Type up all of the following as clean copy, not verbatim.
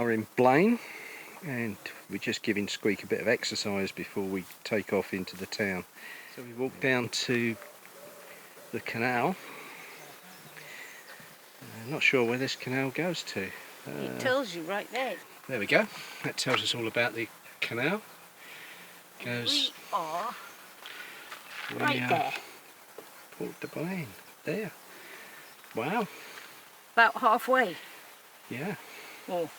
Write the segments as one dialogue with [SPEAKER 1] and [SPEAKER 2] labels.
[SPEAKER 1] are in Blain, and we're just giving Squeak a bit of exercise before we take off into the town. So we walk down to the canal. Not sure where this canal goes to.
[SPEAKER 2] It tells you right there.
[SPEAKER 1] There we go. That tells us all about the canal.
[SPEAKER 2] We are right there.
[SPEAKER 1] Port de Blain. There. Wow.
[SPEAKER 2] About halfway.
[SPEAKER 1] Yeah.
[SPEAKER 2] Oh,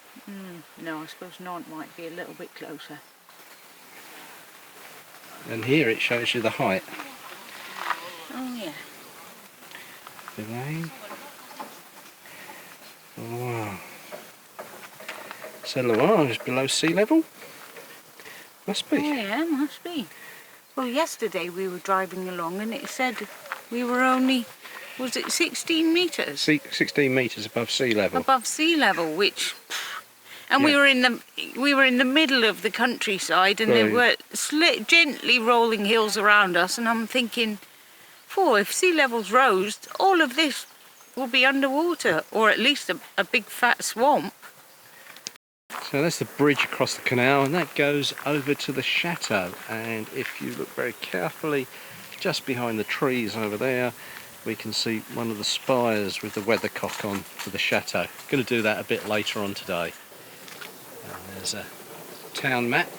[SPEAKER 2] no, I suppose Nantes might be a little bit closer.
[SPEAKER 1] And here it shows you the height.
[SPEAKER 2] Oh yeah.
[SPEAKER 1] Blain. Oh, wow. So Loire is below sea level? Must be.
[SPEAKER 2] Oh yeah, must be. Well, yesterday we were driving along and it said we were only, was it 16 metres?
[SPEAKER 1] 16 metres above sea level.
[SPEAKER 2] Above sea level, which, and we were in the middle of the countryside, and there were gently rolling hills around us, and I'm thinking, if sea levels rose, all of this will be underwater, or at least a big fat swamp.
[SPEAKER 1] So that's the bridge across the canal, and that goes over to the chateau. And if you look very carefully, just behind the trees over there, we can see one of the spires with the weathercock on for the chateau. Going to do that a bit later on today. And there's a town map.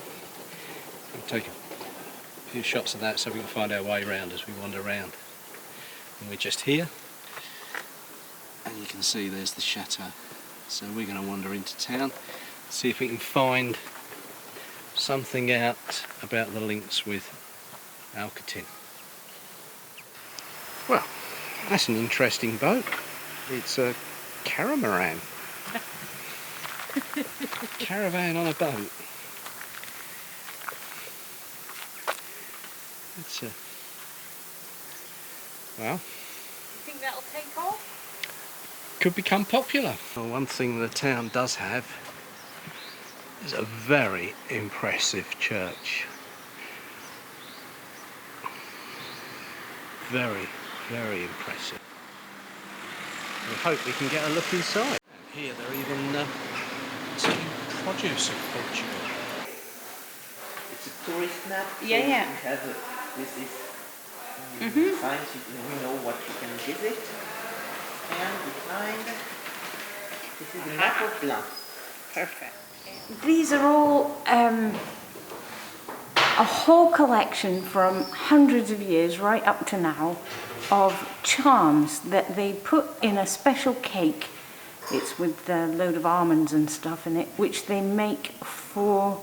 [SPEAKER 1] We'll take a few shots of that so we can find our way around as we wander around. And we're just here, and you can see there's the chateau. So we're going to wander into town, see if we can find something out about the links with Alcoutim. Well, that's an interesting boat. It's a catamaran. Caravan on a boat. It's a... well...
[SPEAKER 2] You think that'll take off?
[SPEAKER 1] Could become popular. Well, one thing the town does have is a very impressive church. Very, very impressive. We hope we can get a look inside. Here they're even selling produce of Portugal.
[SPEAKER 3] It's a tourist map. So
[SPEAKER 2] Yeah.
[SPEAKER 3] We have this signs, we know what you can visit. And behind, this is the map of Blain.
[SPEAKER 2] Perfect. These are all a whole collection from hundreds of years right up to now of charms that they put in a special cake. It's with a load of almonds and stuff in it, which they make for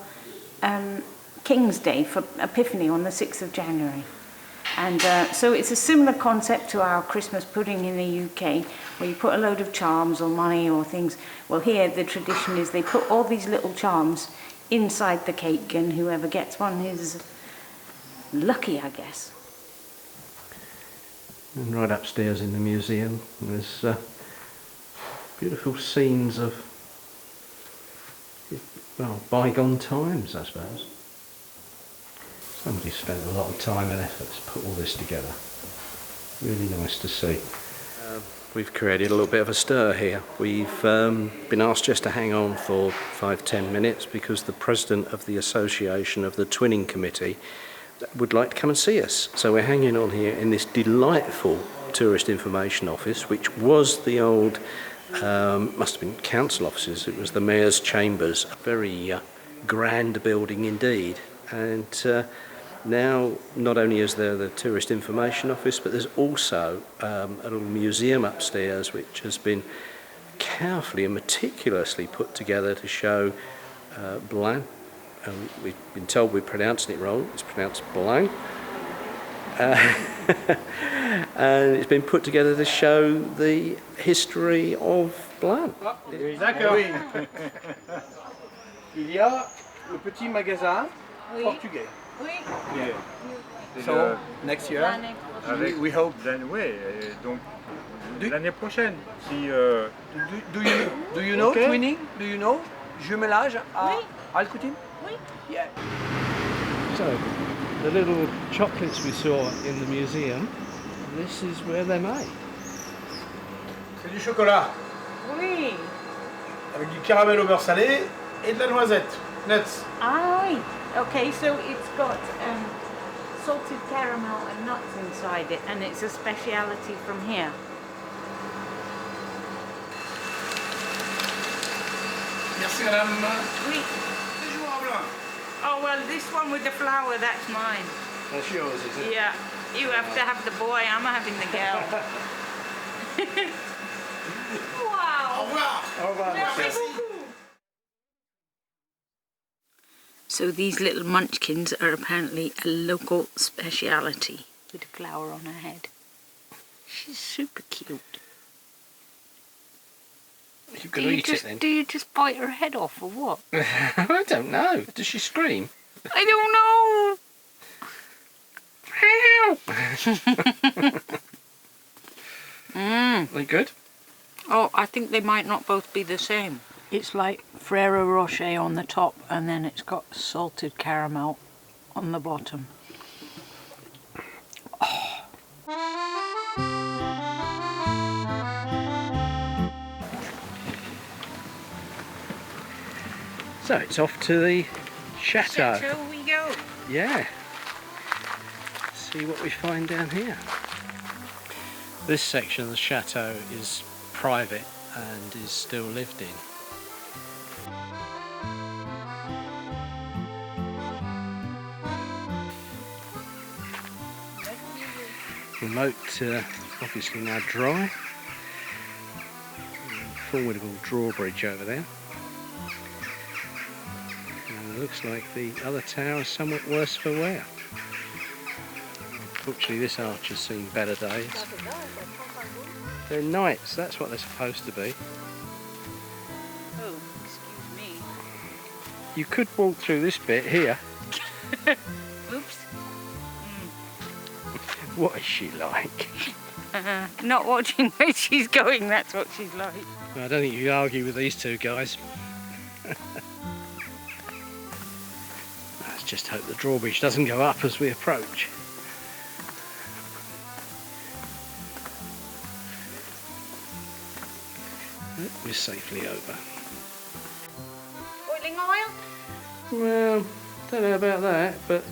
[SPEAKER 2] King's Day, for Epiphany on the 6th of January. And so it's a similar concept to our Christmas pudding in the UK, where you put a load of charms or money or things. Well, here the tradition is they put all these little charms inside the cake, and whoever gets one is lucky, I guess.
[SPEAKER 1] And right upstairs in the museum there's beautiful scenes of, well, bygone times, I suppose. Somebody spent a lot of time and effort to put all this together. Really nice to see. We've created a little bit of a stir here. We've been asked just to hang on for 5-10 minutes because the president of the Association of the Twinning Committee would like to come and see us. So we're hanging on here in this delightful tourist information office, which was the old, must have been council offices. It was the mayor's chambers. Very grand building indeed. And now not only is there the tourist information office, but there's also a little museum upstairs which has been carefully and meticulously put together to show Blain. We've been told we're pronouncing it wrong. It's pronounced Blain. And it's been put together to show the history of Blain.
[SPEAKER 4] D'accord. Il y a le petit magasin portugais.
[SPEAKER 2] Oui.
[SPEAKER 4] Yeah. So next year, we hope.
[SPEAKER 5] Then donc l'année prochaine. Si,
[SPEAKER 4] do you know twinning? Do you know jumelage à Alcoutim?
[SPEAKER 2] Oui.
[SPEAKER 4] Yeah.
[SPEAKER 1] So, the little chocolates we saw in the museum, this is where they're made.
[SPEAKER 4] C'est du chocolat.
[SPEAKER 2] Oui.
[SPEAKER 5] avec du caramel au beurre salé et de la noisette. Nuts.
[SPEAKER 2] Ah, oui. Okay, so it's got salted caramel and nuts inside it, and it's a speciality from here.
[SPEAKER 5] Merci madame.
[SPEAKER 2] Oui.
[SPEAKER 5] Séjour à Blain.
[SPEAKER 2] Oh, well, this one with the flower, that's mine.
[SPEAKER 1] That's yours, is it?
[SPEAKER 2] Yeah, you have to have the boy, I'm having the girl. Wow.
[SPEAKER 5] Au revoir.
[SPEAKER 1] Au revoir,
[SPEAKER 2] Merci
[SPEAKER 1] monsieur.
[SPEAKER 2] beaucoup. So these little munchkins are apparently a local speciality with a flower on her head. She's super cute.
[SPEAKER 1] You can eat it then.
[SPEAKER 2] Do you just bite her head off or what?
[SPEAKER 1] I don't know. Does she scream?
[SPEAKER 2] I don't know.
[SPEAKER 1] Are they good?
[SPEAKER 2] Oh, I think they might not both be the same. It's like Ferrero Rocher on the top, and then it's got salted caramel on the bottom. Oh.
[SPEAKER 1] So it's off to the chateau.
[SPEAKER 2] Chateau we go.
[SPEAKER 1] Yeah. See what we find down here. This section of the chateau is private and is still lived in. Remote obviously now dry. Formidable drawbridge over there. And it looks like the other tower is somewhat worse for wear. Unfortunately this arch has seen better days. They're knights, that's what they're supposed to be.
[SPEAKER 2] Oh, excuse me.
[SPEAKER 1] You could walk through this bit here.
[SPEAKER 2] Oops.
[SPEAKER 1] What is she like?
[SPEAKER 2] Not watching where she's going, that's what she's like.
[SPEAKER 1] I don't think you can argue with these two guys. Let's just hope the drawbridge doesn't go up as we approach. We're safely over.
[SPEAKER 2] Boiling oil?
[SPEAKER 1] Well, don't know about that, but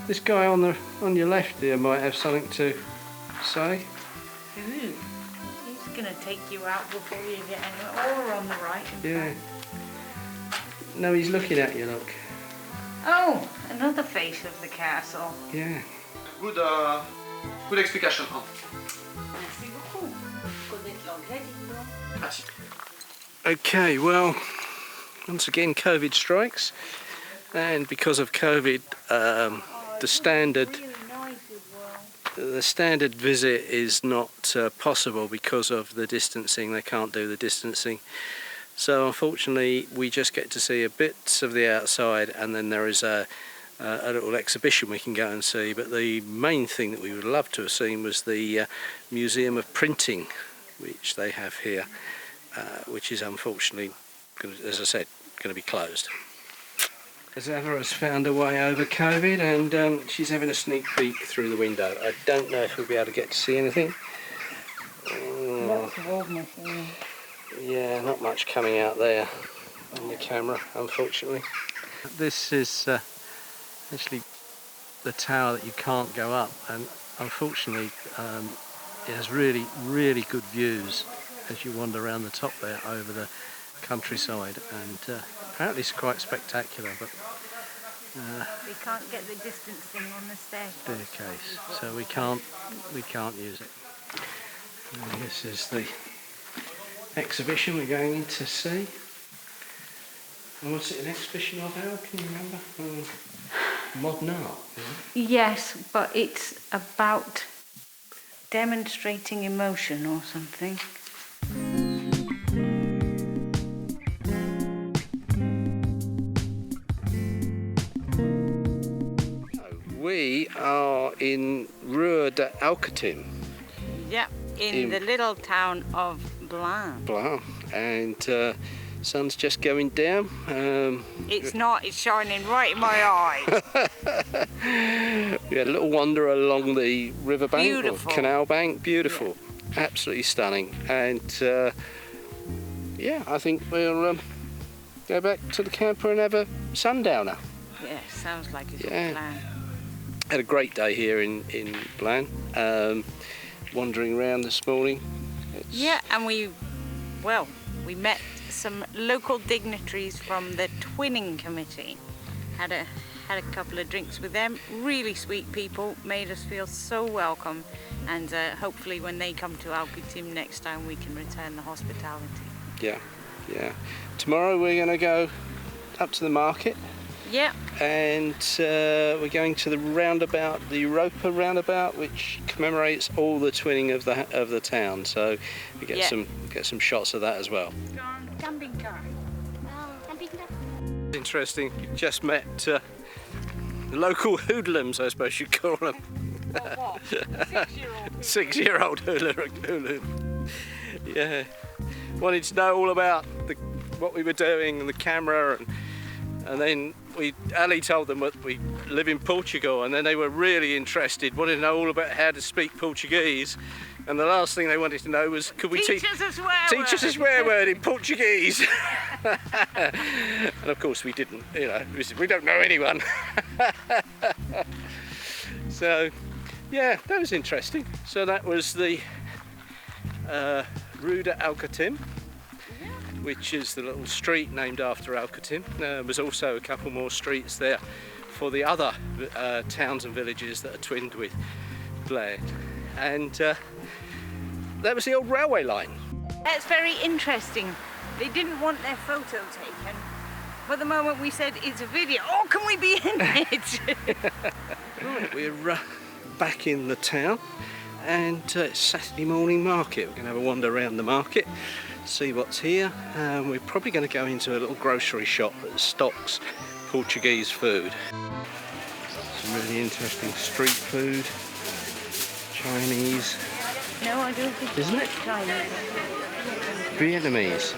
[SPEAKER 1] this guy on your left there might have something to say.
[SPEAKER 2] Ooh. He's going to take you out before you get anywhere. Or on the right.
[SPEAKER 1] Yeah. No, he's looking at you, look.
[SPEAKER 2] Oh, another face of the castle.
[SPEAKER 1] Yeah.
[SPEAKER 4] Good explication.
[SPEAKER 2] Merci beaucoup.
[SPEAKER 1] Okay, well, once again COVID strikes, and because of COVID, the standard visit is not possible because of the distancing. They can't do the distancing, so unfortunately we just get to see a bit of the outside, and then there is a little exhibition we can go and see. But the main thing that we would love to have seen was the Museum of Printing, which they have here, which is unfortunately, as I said, going to be closed. As Eva has found her way over COVID, and she's having a sneak peek through the window. I don't know if we'll be able to get to see anything. Yeah, not much coming out there on the camera, unfortunately. This is actually the tower that you can't go up, and unfortunately it has really, really good views as you wander around the top there over the countryside, and apparently it's quite spectacular, but
[SPEAKER 2] We can't get the distancing on the
[SPEAKER 1] staircase, so we can't use it. And this is the exhibition we're going in to see. And what's it an exhibition of, Al? Can you remember? Modern art, isn't it?
[SPEAKER 2] Yes, but it's about demonstrating emotion or something.
[SPEAKER 1] We are in Rue de Alcoutim.
[SPEAKER 2] Yeah, in the little town of Blain.
[SPEAKER 1] Blain, and sun's just going down.
[SPEAKER 2] It's not, it's shining right in my eye.
[SPEAKER 1] We had a little wander along the riverbank, or
[SPEAKER 2] Beautiful.
[SPEAKER 1] canal bank, beautiful, absolutely stunning. And yeah, I think we'll go back to the camper and have a sundowner.
[SPEAKER 2] Yeah, sounds like a good
[SPEAKER 1] Yeah.
[SPEAKER 2] plan.
[SPEAKER 1] Had a great day here in Blain. Wandering around this morning.
[SPEAKER 2] Yeah, and we met some local dignitaries from the Twinning Committee. Had a couple of drinks with them. Really sweet people, made us feel so welcome, and hopefully when they come to Alcoutim next time we can return the hospitality.
[SPEAKER 1] Yeah, yeah. Tomorrow we're going to go up to the market.
[SPEAKER 2] Yeah.
[SPEAKER 1] And we're going to the roundabout, the Europa roundabout, which commemorates all the twinning of the town. So we get some shots of that as well.
[SPEAKER 2] Camping car.
[SPEAKER 1] Interesting. You just met the local hoodlums, I suppose you'd call them.
[SPEAKER 2] What? 6-year-old.
[SPEAKER 1] 6-year-old hoodlum. Yeah. Wanted to know all about what we were doing and the camera, and then Ali told them that we live in Portugal, and then they were really interested, wanted to know all about how to speak Portuguese, and the last thing they wanted to know was, could we teach us a swear word in Portuguese? And of course we didn't, you know, we don't know anyone. So yeah, that was interesting. So that was the Rue de Alcoutim, which is the little street named after Alcoutim. There was also a couple more streets there for the other towns and villages that are twinned with Blain. And that was the old railway line.
[SPEAKER 2] That's very interesting. They didn't want their photo taken, but the moment we said it's a video, oh, can we be in it?
[SPEAKER 1] Right, we're back in the town, and it's Saturday morning market. We're going to have a wander around the market, see what's here. We're probably going to go into a little grocery shop that stocks Portuguese food. Some really interesting street food, Chinese.
[SPEAKER 2] No, I don't think
[SPEAKER 1] Isn't it?
[SPEAKER 2] it's Chinese.
[SPEAKER 1] Vietnamese.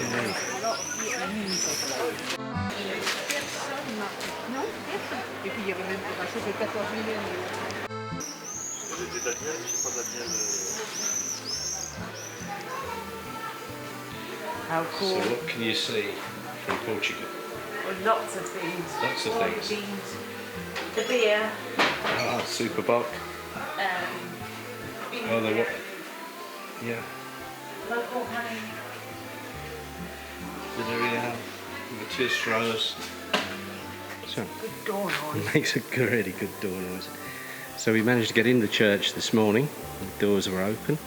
[SPEAKER 1] Okay.
[SPEAKER 2] How cool.
[SPEAKER 1] So what can you see from Portugal?
[SPEAKER 2] Well, lots of things.
[SPEAKER 1] Lots of
[SPEAKER 2] All
[SPEAKER 1] things.
[SPEAKER 2] the beans, the beer,
[SPEAKER 1] Ah, super bulk. Oh, they what? Yeah.
[SPEAKER 2] local honey.
[SPEAKER 1] Vidarial, Matistros. So,
[SPEAKER 2] Good door noise.
[SPEAKER 1] it makes a really good door noise. So we managed to get in the church this morning. The doors were open.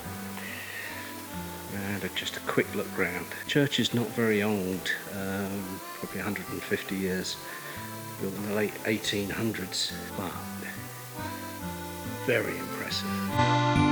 [SPEAKER 1] And just a quick look round. The church is not very old, probably 150 years. Built in the late 1800s. Wow. Very impressive.